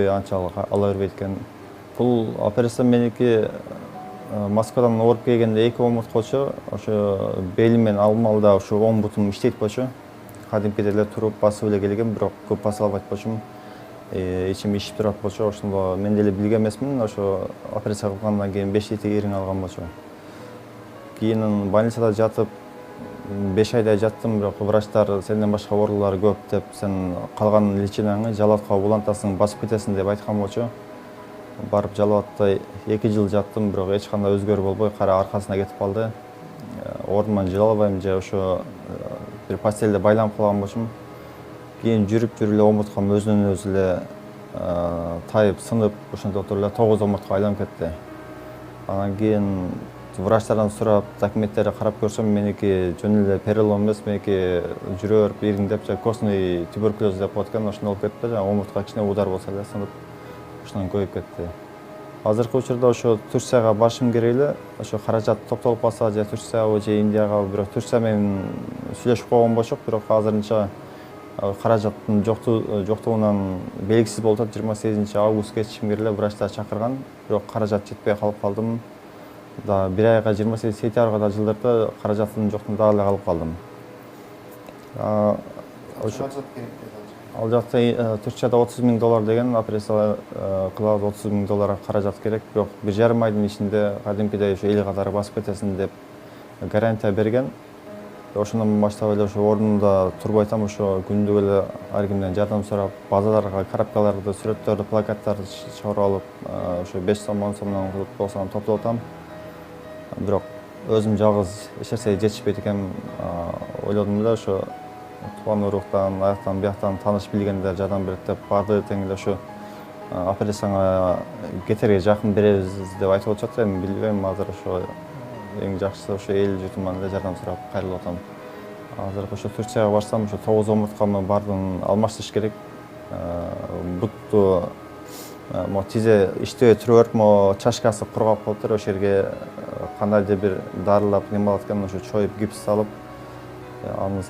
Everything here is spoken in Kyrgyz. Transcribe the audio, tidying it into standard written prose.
Анчалык ала бербейт экен. Бул операция меники Москвадан ооруп келгенде 2 омуртка болчу. Ошо белим менен алмалда ошо оң бутум иштейт болчу. Кадимкидей эле туруп басып эле келгем, бирок көп баса албайт болчумун. Ичим ишип турат болчу. Ошондо мен деле билген эмесмин. Ошо операция кылгандан кийин 5 литр ириң алган болчу. Кийин больницада жатып 5 айдай жаттым, бирок врачтар сенден башка оорулар көп деп, сен калган лечениеңи Жалал Абад улантасың, басып кетесиң деп айткан болчу. Барып Жалал Абадта 2 жыл жаттым, бирок эч кандай өзгөрүү болбой, кара аркасына кетип калды. Ордуман жүрө албайм же ошо бир постелде байланып калган болчумун. Кийин жүрүп эле омурткам өзүнөн өзү эле тайып, сынып, ошондо туруп эле 9 омуртка айланып кетти. Анан кийин врачтардан сурап, документтерди карап көрсөм, меники жөн эле перелом эмес, меники жүрө берип ириңдеп, костный туберкулез деп коет экен, ошондой болуп кетти. Омуртка кичине удар болсо эле сынып, ошондон көбөйүп кетти. Азыркы учурда ошо Турцияга барышым керек эле. Ошо каражат топтолуп калса, же Турциябы, же Индияга, бирок Турция менен сүйлөшүп койгон болчук, бирок азырынча каражаттын жоктугунан белгисиз болуп атат. 28 августка кетишим керек эле, врачтар чакырган, бирок каражат жетпей калып калдым. Да 1 айга 28 сентябрга да жылдырды, каражаттын жоктугунан дагы эле калып калдым. Каражат керек dedi. Ал жакта Турцияда $30.000 деген операция кылабыз, $30.000 каражат керек, бирок 1,5 айдын ичинде кадимкидей ошо эл катары басып кетесиң деп гарантия берген. Ошондон баштап эле ошо ордумда турбай атам, ошо күндүк эле ар кимден жардам сурап, базаларга коробкаларды, сүрөттөрдү, плакаттарды чыгарып алып, ошо 5 сом, 10 сомдон кылып болсом топтоп атам. Бирок өзүм жалгыз эч нерсеге жетишпейт экен, ойлодум эле, ошо тууган уруктан, аяктан бияктан тааныш билгендер жардам берет деп барды тең эле ошо операцияга кетерге жакын беребиз деп айтып атышат. Эми билбейм, азыр ошо эң жакшысы ошо эл жутуман эле жардам сурап кайрылып атам. Азыр ошо Турцияга барсам, ошо 9 омурткамы бардын алмаштырыш керек. Бутту тизе иштебей тура берип, чашкасы кургап калыптыр. Ошол жерге кандайдыр бир дарылап, немалат экен, ошо чоюп гипс салып, анын